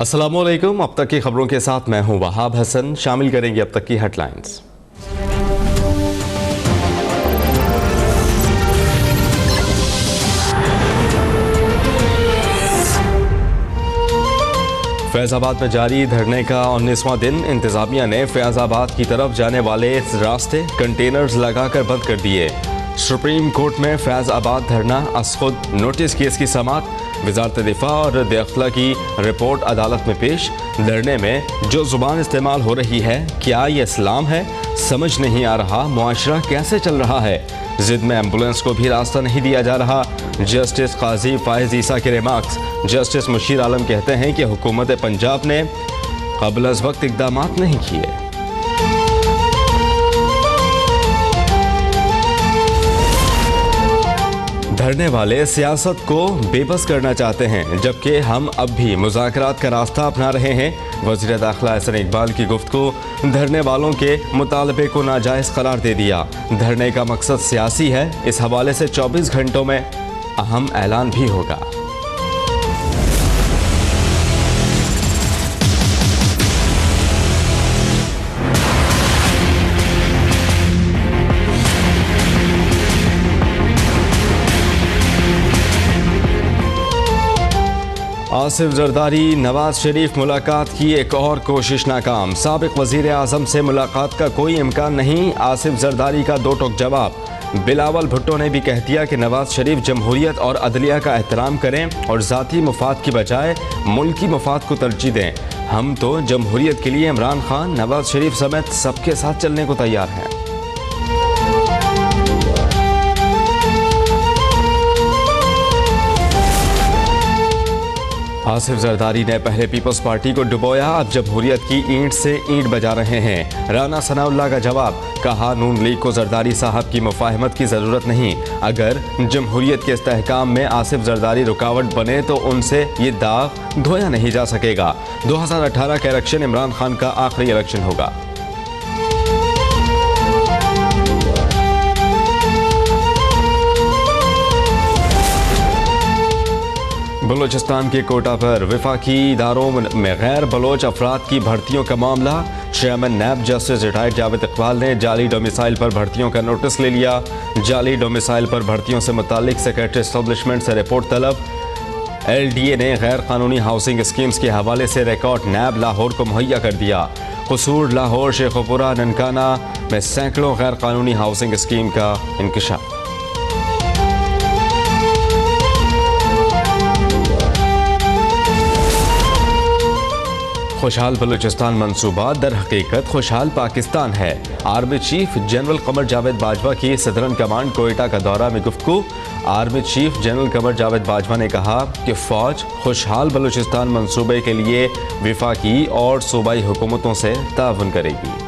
अस्सलामुअलैकुम। अब तक की खबरों के साथ मैं हूं वहाब हसन। शामिल करेंगे अब तक की हेडलाइंस। फैजाबाद में जारी धरने का 19वां दिन। इंतजामिया ने फैजाबाद की तरफ जाने वाले रास्ते कंटेनर्स लगाकर बंद कर दिए। सुप्रीम कोर्ट में फैजाबाद धरना अस खुद नोटिस केस की समाअत। वजारत दिफा और दाखिला की रिपोर्ट अदालत में पेश। धरने में जो जुबान इस्तेमाल हो रही है, क्या ये इस्लाम है? समझ नहीं आ रहा मुआशरा कैसे चल रहा है। जिद में एम्बुलेंस को भी रास्ता नहीं दिया जा रहा। जस्टिस काजी फायज ईसा के रिमार्क्स। जस्टिस मुशीर आलम कहते हैं कि हुकूमत पंजाब ने क़ब्ल अज़ वक्त इक़दाम नहीं किए। धरने वाले सियासत को बेबस करना चाहते हैं, जबकि हम अब भी मुज़ाकरात का रास्ता अपना रहे हैं। वज़ीर दाखिला एहसन इकबाल की गुफ्तगू धरने वालों के मुतालबे को नाजायज़ करार दे दिया। धरने का मकसद सियासी है। इस हवाले से 24 घंटों में अहम ऐलान भी होगा। आसिफ जरदारी नवाज शरीफ मुलाकात की एक और कोशिश नाकाम। साबिक वजीर आजम से मुलाकात का कोई इम्कान नहीं। आसिफ जरदारी का दो टोक जवाब। बिलावल भुट्टो ने भी कह दिया कि नवाज शरीफ जमहूरियत और अदलिया का एहतराम करें और ज़ाती मुफाद की बजाय मुल्की मुफाद को तरजीह दें। हम तो जमहूरियत के लिए इमरान खान, नवाज शरीफ समेत सबके साथ चलने को तैयार हैं। आसिफ जरदारी ने पहले पीपल्स पार्टी को डुबोया, अब जमहूरियत की ईंट से ईंट बजा रहे हैं। राना सनाउल्लाह का जवाब। कहा नून लीग को जरदारी साहब की मुफाहमत की ज़रूरत नहीं। अगर जमहूरियत के इस्तेहकाम में आसिफ जरदारी रुकावट बने तो उनसे ये दाग धोया नहीं जा सकेगा। 2018 का इलेक्शन इमरान खान का आखिरी इलेक्शन होगा। बलूचिस्तान के कोटा पर वफाकी इदारों में गैर बलोच अफराद की भर्तियों का मामला। Chairman NAB justice retired Javed Iqbal ने जाली डोमिसाइल पर भर्तियों का नोटिस ले लिया। जाली डोमिसाइल पर भर्तियों से मुतालिक सेक्रेटरी एस्टेब्लिशमेंट से रिपोर्ट तलब। LDA ने गैर कानूनी हाउसिंग स्कीम्स के हवाले से रिकॉर्ड नैब लाहौर को मुहैया कर दिया। कसूर, लाहौर, शेखुपुरा, ननकाना में सैकड़ों गैर कानूनी हाउसिंग स्कीम का इंकशाफ। खुशहाल बलूचिस्तान मंसूबा दर हकीकत खुशहाल पाकिस्तान है। Army chief general Qamar Javed Bajwa की सदरन कमांड कोयटा का दौरा में गुफ्तगू। Army chief general Qamar Javed Bajwa ने कहा कि फ़ौज खुशहाल बलूचिस्तान मंसूबे के लिए वफाकी और सूबाई हुकूमतों से ताउन करेगी।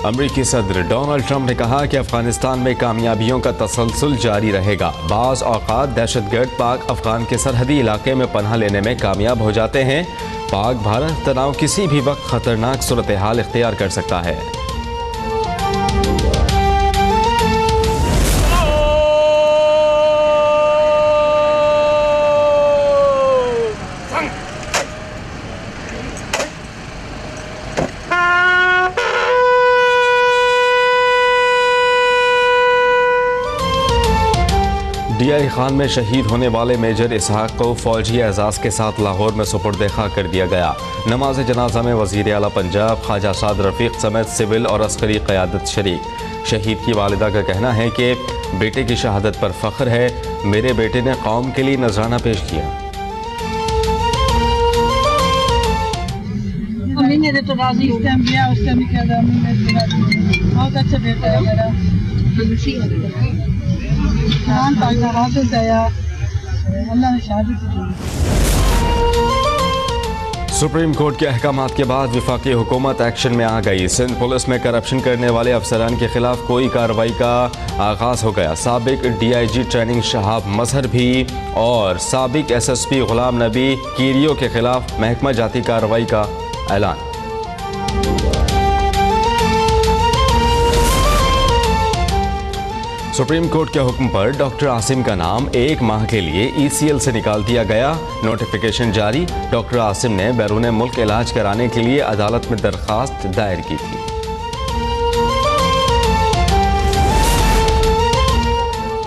अमरीकी सदर डोनाल्ड ट्रंप ने कहा कि अफगानिस्तान में कामयाबियों का तसलसल जारी रहेगा। बाज़ औक़ात दहशतगर्द पाक अफगान के सरहदी इलाके में पनाह लेने में कामयाब हो जाते हैं। पाक भारत तनाव किसी भी वक्त खतरनाक सूरत हाल इख्तियार कर सकता है। DI खान में शहीद होने वाले मेजर इसहाक को फौजी एजाज़ के साथ लाहौर में सुपुर्द खाक कर दिया गया। नमाज जनाजा में वज़ीर आला पंजाब ख्वाजा साद रफ़ीक समेत सिविल और अस्करी क़यादत शरीक। शहीद की वालिदा का कहना है कि बेटे की शहादत पर फ़ख्र है। मेरे बेटे ने कौम के लिए नजराना पेश किया। बहुत अच्छा बेटा है मेरा। सुप्रीम कोर्ट के अहकामात के बाद वफाकी हुकूमत एक्शन में आ गई। सिंध पुलिस में करप्शन करने वाले अफसरान के खिलाफ कोई कार्रवाई का आगाज हो गया। साबिक DIG ट्रेनिंग शहाब मजहर भी और साबिक SSP गुलाम नबी कीरियो के खिलाफ महकमा जाती कार्रवाई का ऐलान। सुप्रीम कोर्ट के हुक्म पर डॉक्टर आसिम का नाम 1 माह के लिए ECL से निकाल दिया गया। नोटिफिकेशन जारी। डॉक्टर आसिम ने बैरून मुल्क इलाज कराने के लिए अदालत में दरखास्त दायर की थी।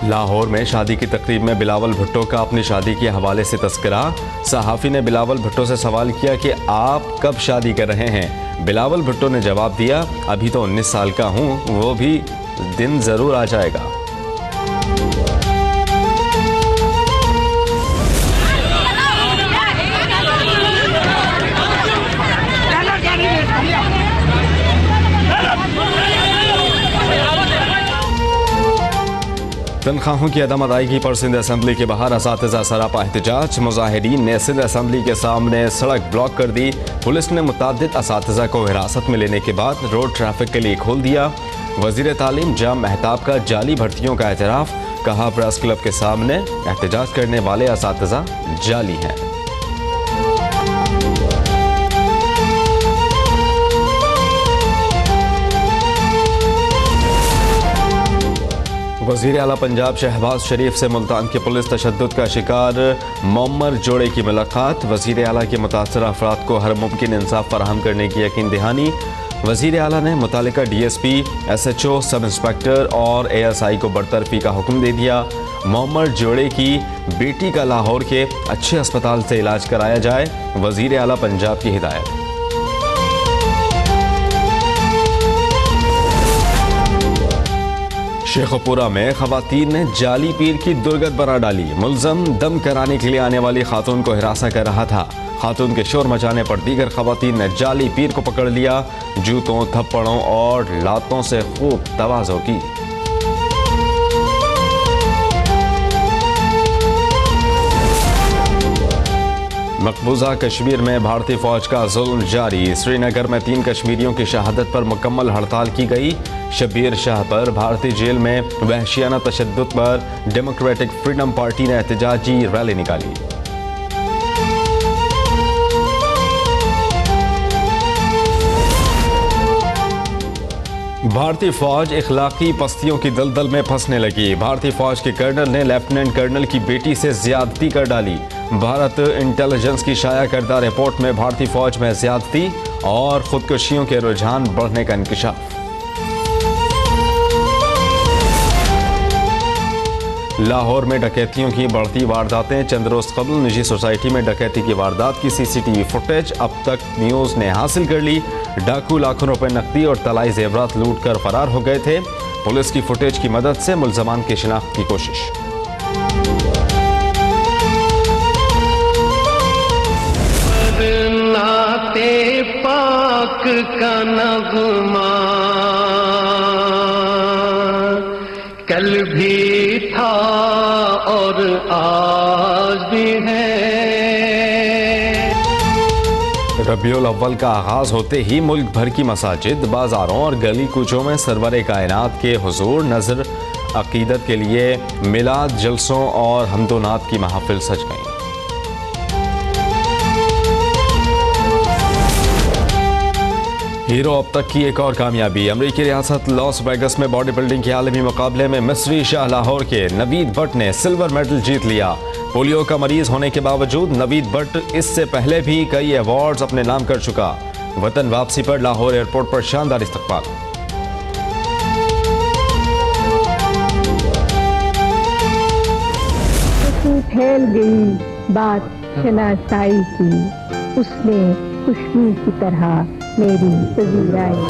लाहौर में शादी की तकरीब में बिलावल भुट्टो का अपनी शादी के हवाले से तस्करा। सहाफ़ी ने बिलावल भुट्टो से सवाल किया कि आप कब शादी कर रहे हैं। बिलावल भुट्टो ने जवाब दिया, अभी तो 19 साल का हूँ, वो भी दिन ज़रूर आ जाएगा। तनख्वाहों की अदम अदायगी पर सिंध असम्बली के बाहर असातिज़ा सरापा एहतजाज। मुजाहिदीन ने सिंध असम्बली के सामने सड़क ब्लॉक कर दी। पुलिस ने मुतअद्दिद असातिज़ा को हिरासत में लेने के बाद रोड ट्रैफिक के लिए खोल दिया। वज़ीर तालीम जाम महताब का जाली भर्तियों का एतराफ़। कहा, प्रेस क्लब के सामने एहतजाज करने वाले असातिज़ा जाली हैं। वज़ीर आला पंजाब शहबाज शरीफ से मुल्तान की पुलिस तशद्दुद का शिकार मोमर जोड़े की मुलाकात। वज़ीर आला के मुतासर अफराद को हर मुमकिन इंसाफ फराहम करने की यकीन दहानी। वज़ीर आला ने मुतालिका DSP, SHO, सब इंस्पेक्टर और ASI को बरतरफी का हुक्म दे दिया। मोमर जोड़े की बेटी का लाहौर के अच्छे अस्पताल से इलाज कराया जाए। वज़ीर आला पंजाब की हिदायत। शेखपुरा में खवातीन ने जाली पीर की दुर्गत बना डाली। मुलजम दम कराने के लिए आने वाली खातून को हिरासा कर रहा था। खातून के शोर मचाने पर दीगर खवातीन ने जाली पीर को पकड़ लिया। जूतों, थप्पड़ों और लातों से खूब तवाज़ो की। मकबूजा कश्मीर में भारतीय फौज का जुल्म जारी। श्रीनगर में 3 कश्मीरियों की शहादत पर मुकम्मल हड़ताल की गई। शब्बीर शाह पर भारतीय जेल में वहशियाना तशद्दुद पर डेमोक्रेटिक फ्रीडम पार्टी ने एहतजाजी रैली निकाली। भारतीय फौज इखलाकी पस्तियों की दलदल में फंसने लगी। भारतीय फौज के कर्नल ने लेफ्टिनेंट कर्नल की बेटी से ज्यादती कर डाली। भारत इंटेलिजेंस की शाया करदा रिपोर्ट में भारतीय फौज में ज्यादती और खुदकुशियों के रुझान बढ़ने का इंकशाफ। लाहौर में डकैतियों की बढ़ती वारदातें। चंद रोज कबल निजी सोसाइटी में डकैती की वारदात की CCTV फुटेज अब तक न्यूज़ ने हासिल कर ली। डाकू लाखों रुपए नकदी और तलाई जेवरात लूट कर फरार हो गए थे। पुलिस की फुटेज की मदद से मुल्जमान की शिनाख्त की कोशिश। नाते पाक का नगमा कल भी था और आज भी है। रबीउल अव्वल का आगाज होते ही मुल्क भर की मसाजिद, बाजारों और गली कूचों में सरवर कायनात के हुजूर नजर अकीदत के लिए मिलाद जलसों और हमदोनात की महफिल सज गई। हीरो अब तक की एक और कामयाबी। अमेरिकी रियासत लॉस वेगस में बॉडी बिल्डिंग के आलमी मुकाबले में मिस्री शाह लाहौर के नवीद भट्ट ने सिल्वर मेडल जीत लिया। पोलियो का मरीज होने के बावजूद नवीद भट्ट इससे पहले भी कई अवार्ड्स अपने नाम कर चुका। वतन वापसी पर लाहौर एयरपोर्ट पर शानदार इस्तकबाल। फैल गई बात शनासाई की, उसने खुशबू की तरह मेरी पजीराई।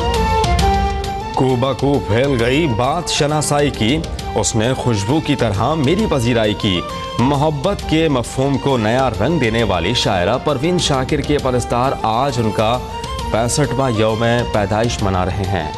कूबाकू फैल गई बात शनासाई की, उसने खुशबू की तरह मेरी पजीराई की। मोहब्बत के मफहूम को नया रंग देने वाली शायरा परवीन शाकिर के परस्तार आज उनका 65वां यौम पैदाइश मना रहे हैं।